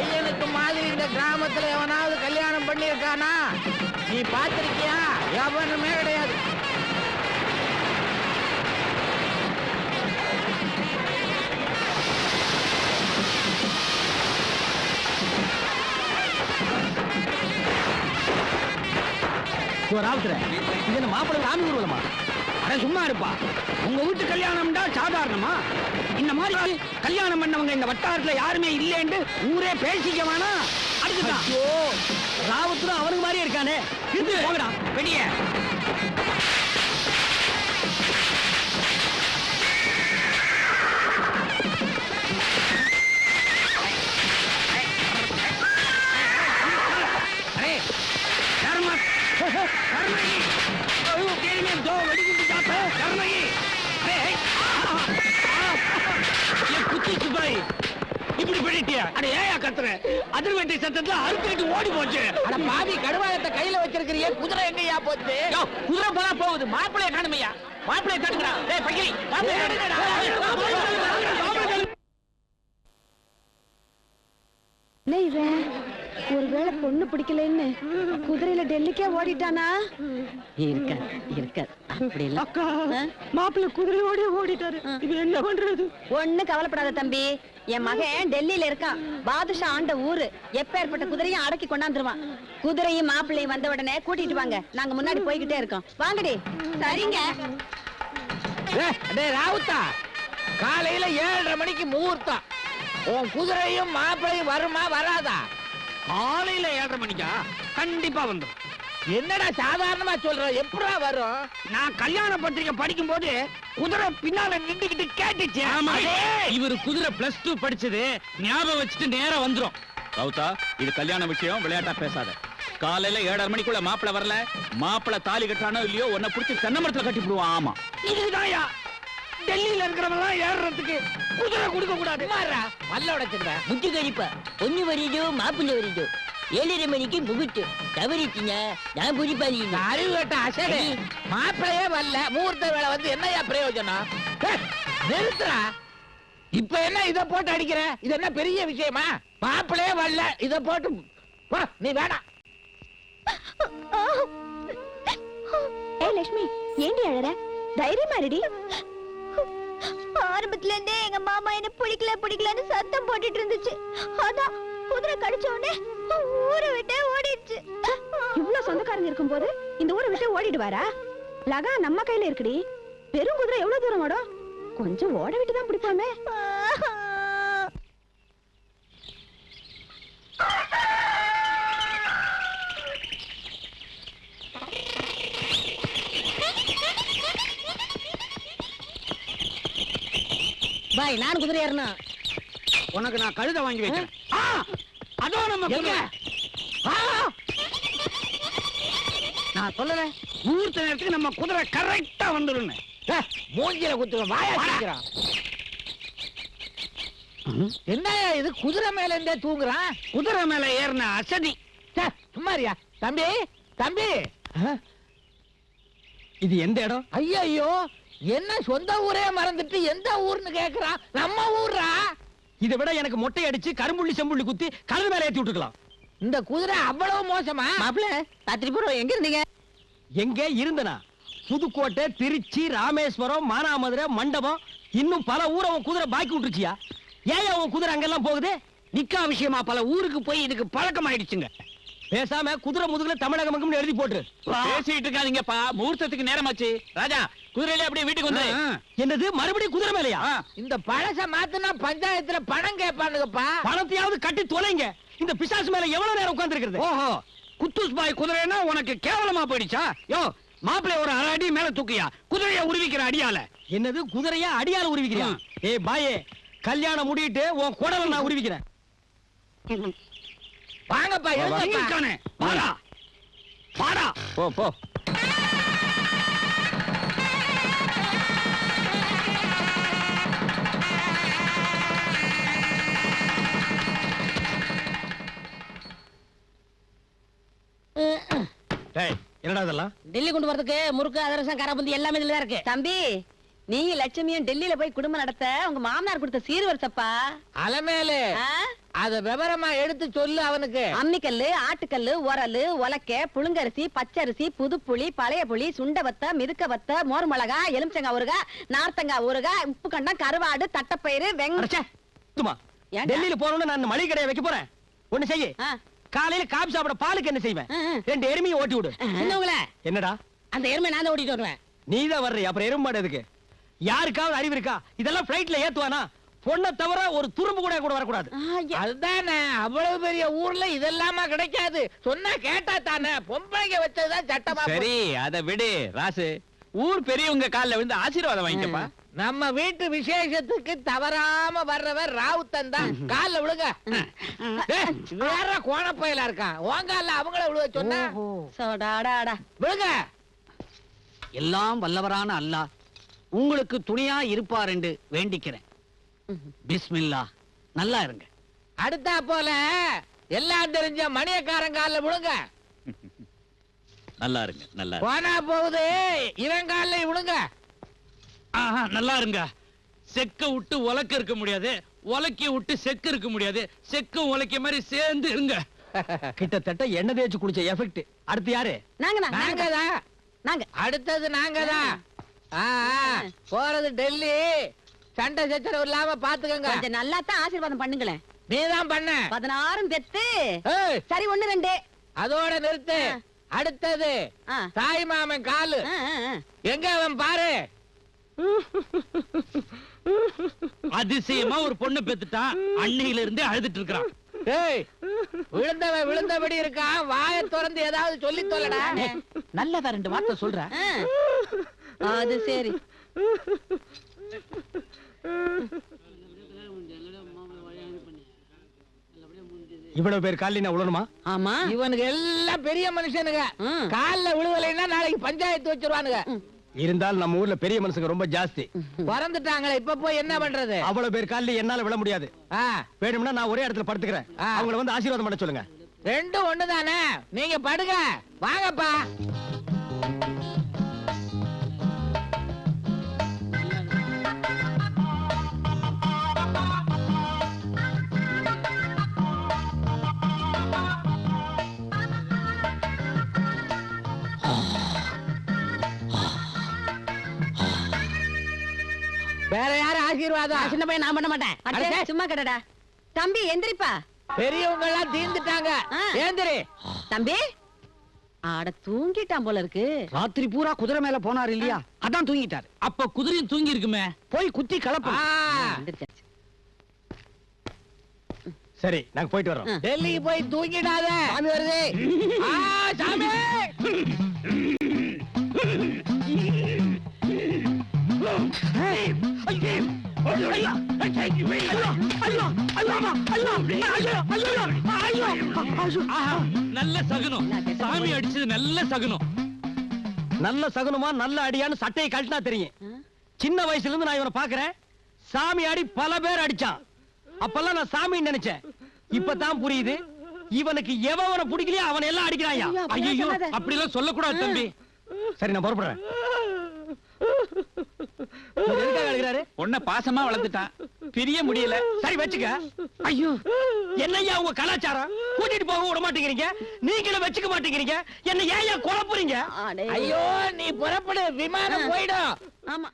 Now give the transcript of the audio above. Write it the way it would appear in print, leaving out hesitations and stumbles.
பையனுக்கு மாதிரி இந்த கிராமத்துல எவனாவது கல்யாணம் பண்ணிருக்கானா? நீ பாத்திருக்கியா? எவனுமே கிடையாது. மாப்பிள்ளை ராமி ஊர்வலமா? அட சும்மா இருப்பா. உங்க வீட்டு கல்யாணம்டா சாதாரணமா? இந்த மாதிரி கல்யாணம் பண்ணவங்க இந்த வட்டாரத்துல யாருமே இல்லைன்னு ஊரே பேசிக்க வேணா. அடுத்துதான் ராவத்துல அவனுக்கு மாதிரியே இருக்கானே. இருந்து போங்கடா வெளிய. இப்படி பண்ணிட்டியா? அட ஏயா கத்துற? அதிர்வெட்டி சத்தத்துல அறுத்துட்டு ஓடி போச்சு. அட பாவி, கடுவாயத்தை கையில வச்சிருக்கிறியே, குதிரை எங்கயா போச்சு? குதிரை போனா போகுது, மாப்பிள்ளைய காணுமையா? மாப்பிள்ளைய தடுக்கிறா. டேய் பக்கிரி, மாப்பிள்ளைய தடுங்கடா. என்ன இவன் ஒருவேளை பொண்ணு பிடிக்கலன்னு குதிரையில டெல்லிக்கே ஓடிட்டானா? அப்படி இல்ல. அக்கா, மாப்பிள்ளை குதிரையோட ஓடிட்டாரு. இது என்ன பண்றது? ஒண்ணு கவலைப்படாத தம்பி, என் மகன் டெல்லியில இருக்கான். பாதுஷா ஆண்ட ஊரு. எப்பேற்பட்ட குதிரையும் அடக்கி கொண்டாந்துருவான். குதிரையும் மாப்பிள்ளையும் வந்த உடனே கூட்டிட்டு வாங்க, நாங்க முன்னாடி போய்கிட்டே இருக்கோம். வாங்கடி. சரிங்க. ராவுத்தா, காலையில 7:30 மணிக்கு முகூர்த்தம். உன் குதிரையும் மாப்பிள்ளையும் வருமா வராதா? காலையில 7:30 மணிக்கா? கண்டிப்பா வந்துடும். என்னடா சாதாரணமா சொல்ற? எப்படா வரும்? நான் கல்யாண பத்திரிகை படிக்கும் போது குதிரை பின்னால நின்றுகிட்டு கேட்டுச்சு. இவரு குதிரை +2 படிச்சது ஞாபகம் வச்சுட்டு நேரா வந்துரும். ரவுத்தா, இது கல்யாண விஷயம், விளையாட்டா பேசாத. காலையில 7:30 மணிக்குள்ள மாப்பிள்ள வரல, மாப்பிள்ள தாலி கட்டானோ இல்லையோ உன்னை பிடிச்சி தென்னை மரத்துல கட்டி விடுவான். ஆமா, இதுதான்யா டெல்லியில இருக்கிறவங்க ஏறுறதுக்கு குதிரை கொடுக்க கூடாது. வல்ல உடைச்சிருக்க முத்து கழிப்பா. பொண்ணு வரிதோ மாப்பிள்ளை வரிதோ 7:30 மணிக்கு முகூர்த்து. தவறிச்சுங்க, நான் புரிப்பாளி. அறிவு கேட்ட அசடு. மாப்பிள்ளையே வரல, முகூர்த்த வேலை வந்து என்னையா பிரயோஜனம்? நிறுத்துறா. இப்ப என்ன இத போட்டு அடிக்கிற? இது என்ன பெரிய விஷயமா? மாப்பிள்ளையே வரல, இத போட்டு நீ வேணாம். ஏய் லட்சுமி, ஏண்டி அழற? தைரியமா இருடி. ஆரம்பத்துல இருந்தே எங்க மாமா என்ன பிடிக்கலன்னு சத்தம் போட்டுட்டு இருந்துச்சு. அதான் குதிரை கடிச்ச உடனே ஊரை விட்டே ஓடிடுச்சு. இவ்வளவு சொந்தக்காரங்க இருக்கும் போது இந்த ஊரை விட்டு ஓடிடுவாரா? லகா நம்ம கையில இருக்குடி. பெரும் குதிரை எவ்வளவு தூரம் ஓடும்? கொஞ்சம் ஓட விட்டு தான் பிடிப்பாமே. பாய், நான் குதிரை ஏறணும். உனக்கு நான் கழுத வாங்கி வைக்கிறேன். அதோ நம்ம குதிரை. நான் சொல்லுறேன், முகூர்த்த நேரத்துக்கு நம்ம குதிரை கரெக்டா வந்துடும். மூஞ்சில குத்துற வாயா கேக்குறான். என்ன இது? குதிரை மேல இருந்தே தூங்குறான். குதிரை மேல ஏறின அசதி. சும்மாரியா தம்பி? தம்பி, இது எந்த இடம்? ஐயோ, என்ன சொந்த ஊரே மறந்துட்டு எந்த ஊர்னு கேக்குறான்? நம்ம ஊர்ரா. இதை விட எனக்கு மொட்டை அடிச்சு கரும்புள்ளி செம்புள்ளி குத்தி கழுது மேல ஏத்தி விட்டுக்கலாம். இந்த குதிரை அவ்வளவு மோசமா? மாப்பிள்ள, ராத்திரி பூரா எங்க இருந்தீங்க? எங்க இருந்தனா? புதுக்கோட்டை, திருச்சி, ராமேஸ்வரம், மானாமதுரை, மண்டபம், இன்னும் பல ஊரை உன் குதிரை பாக்கி விட்டுருச்சியா? ஏன் உன் குதிரை அங்கெல்லாம் போகுது? நிக்கா விஷயமா பல ஊருக்கு போய் இதுக்கு பழக்கம் ஆயிடுச்சுங்க. பேசாம குதிரை முதுகுல தமிழகம் எழுதி போட்டு பேசிட்டு இருக்காதீங்கப்பா, முகூர்த்தத்துக்கு நேரமாச்சு. ராஜா, குதிரையில அப்படியே வீட்டுக்கு வந்து. என்னது, மறுபடியும் குதிரை மேலையா? இந்த பழச மாத்துனா பஞ்சாயத்துல பணம் கேட்பானுங்கப்பா. பணத்தையாவது கட்டி தொலைங்க. இந்த பிசாசு மேல எவ்வளவு நேரம் உட்கார்ந்து இருக்கிறது? ஓஹோ, குத்துஸ் பாய் குதிரைனா உனக்கு கேவலமா போயிடுச்சா? யோ, மாப்பிள்ளை ஒரு அடி மேல தூக்கியா குதிரைய உருவிக்கிற அடியால. என்னது, குதிரைய அடியால உருவிக்கிறியா? ஏய் பாயே, கல்யாணம் முடியிட்டு உன் குடலை நான் உருவிக்கிறேன். வாங்கப்பா, எழுந்திருக்கானே. வாடா வாடா. போ போ. என்னடா இதெல்லாம்? டெல்லி கொண்டு வரதுக்கு முறுக்கு, அதிரசம், காராபுந்தி எல்லாமே இதுல தான் இருக்கு. தம்பி, நீங்க லட்சுமியும் டெல்லியில போய் குடும்பம் நடத்த உங்க மாமனார் கொடுத்த சீர்வரிசப்பா. அலமேலு, அத விவரமா எடுத்து சொல்லு அவனுக்கு. அம்மிக்கல்லு, ஆட்டுக்கல்லு, உரலு, உலக்க, புழுங்கரிசி, பச்சரிசி, புதுப்புளி, பழைய புளி, சுண்டவத்த, மிதுக்க வத்த, மோர் மிளகா, எலுமிச்சங்காய் ஊறுகாய், நார்த்தங்காய் ஊறுகாய், உப்பு கண்டம், கருவாடு, தட்டப்பயிறு, ஏன்டா? டெல்லியில போறோம்னு நான் மளிகை கடையை வைக்க போறேன். ஒண்ணு செய்ய, காலையில காபி சாப்பிட பாலுக்கு என்ன செய்வேன்? 2 எருமையை ஓட்டி விடு. என்னடா அந்த எருமை நான் தான் ஓட்டிட்டு வருவேன். நீதான் வர்ற, அப்புறம் எருமை மாடு எதுக்கு? யாருக்காவது அறிவு இருக்கா? இதெல்லாம் பிளைட்ல ஏத்துவானா? பொண்ணை தவிர ஒரு துரும்பு கூட வரக்கூடாது. அதுதானே, அவ்வளவு பெரிய ஊர்ல இதெல்லாமா கிடைக்காது. சொன்னா கேட்டா தானே, பொம்பளைங்க வச்சதுதான் சட்டமா. சரி அத விடு ராசு. ஊர் பெரியவங்க கால்ல விழுந்து ஆசீர்வாதம் வாங்கிக்கப்பா. நம்ம வீட்டு விசேஷத்துக்கு தவறாம வர்றவர் ராவுத்தன் தான். கால்ல விழுங்க. வேற கோணப்பயலா இருக்கான். ஓங்கால அவங்கள விழுக சொன்னா விழுங்க. எல்லாம் வல்லவரான அல்லாஹ் உங்களுக்கு துணையா இருப்பார் என்று வேண்டிக்கிறேன். பிஸ்மில்லா. நல்லா இருங்க. அடுத்தா போல எல்லாம் தெரிஞ்ச மணியக்காரன் கால்ல விழுங்க. நல்லா இருங்க. நல்லா போனா போகுது, இவன் கால்ல விழுங்க. நல்லா இருங்க. செக்க விட்டு உலக்க இருக்க முடியாது, உலக்கி விட்டு செக்கு இருக்க முடியாது. செக்கும் உலக்க மாதிரி சேர்ந்து இருங்க. கிட்டத்தட்ட எண்ணெய் தேய்ச்சி குடிச்ச எஃபெக்ட். அடுத்து யாரு? நாங்க. அடுத்தது நாங்கதான். போறது டெல்லி. சண்டை சச்சரவு இல்லாம பாத்துக்கங்க. கொஞ்சம் நல்லா தான் ஆசீர்வாதம் பண்ணுங்களேன். நீதான் பண்ண. 16 தெத்து. சரி 1 2. அதோட நிறுத்து. அடுத்தது தாய் மாமன் காலு. எங்க அவன் பாரு. அதிசயமா ஒரு பொண்ணு பெத்துட்டான். அன்னையில இருந்தே அழுதுட்டு இருக்கான். விழுந்தவன் விழுந்தபடி இருக்கான். வாயை திறந்து ஏதாவது சொல்லி தொல்லடா. நல்லதா 2 வார்த்தை சொல்ற. அது சரி. இவ்வளவு பேர் காலினா உழணுமா? ஆமா. இவனுக்கு எல்லாம் பெரிய மனுஷனுங்க. கால்ல விழுவலைன்னா நாளைக்கு பஞ்சாயத்து வச்சிருவானுங்க. இருந்தாலும் நம்ம ஊர்ல பெரிய மனுஷங்க ரொம்ப ஜாஸ்தி. பறந்துட்டாங்களே, இப்ப போய் என்ன பண்றது? அவ்வளவு பேர் காலில் என்னால விழ முடியாது. வேணும்னா நான் ஒரே இடத்துல படுத்துக்கிறேன். அவங்கள வந்து ஆசீர்வாதம் பண்ண சொல்லுங்க. ரெண்டும் ஒண்ணுதானே. நீங்க படுங்க. வாங்கப்பா. வேற யாரு ஆசீர்வாதம்? சின்ன பையன் நான் பண்ண மாட்டேன். சும்மா கடடா. தம்பி எந்திரிப்பா. பெரியவங்க எல்லாம் தீர்ந்துட்டாங்க. ஏந்திரி தம்பி. ஆட தூங்கிட்டான் போல இருக்கு. ராத்திரி பூரா குதிரை மேல போனார் இல்லையா, அதான் தூங்கிட்டாரு. அப்ப குதிரையும் தூங்கி இருக்குமே, போய் குத்தி கலப்பா. சரி நாங்க போயிட்டு வரோம். டெல்லிக்கு போய் தூங்கிடாத. சாமி வருது. சாமி. நல்ல சகுனம். சாமி அடிச்சது நல்ல சகுனம். நல்ல சகுனமா நல்ல அடியான்னு சட்டையை கழட்டினா தெரியும். சின்ன வயசுல இருந்து நான் இவனை பாக்குறேன். சாமி அடி பல பேர் அடிச்சான். அப்பெல்லாம் நான் சாமி நினைச்சேன். இப்பதான் புரியுது, இவனுக்கு எவனை பிடிக்கலையோ அவன் எல்லாம் அடிக்கிறாயா. ஐயோ அப்படி எல்லாம் சொல்லக்கூடாது தம்பி. சரி நான் புறப்படுறேன். பொண்ண பாசமா வளர்த்துட்டான், பிரிய முடியல. சரி வச்சுக்க. ஐயோ என்னையா உங்க கலாச்சாரம்? கூட்டிட்டு போக விட மாட்டேங்கிறீங்க, நீங்களும் வச்சுக்க மாட்டேங்கிறீங்க. என்ன ஏன் குழப்புறீங்க? ஐயோ நீ புறப்படு, விமானம் போயிடும். ஆமா.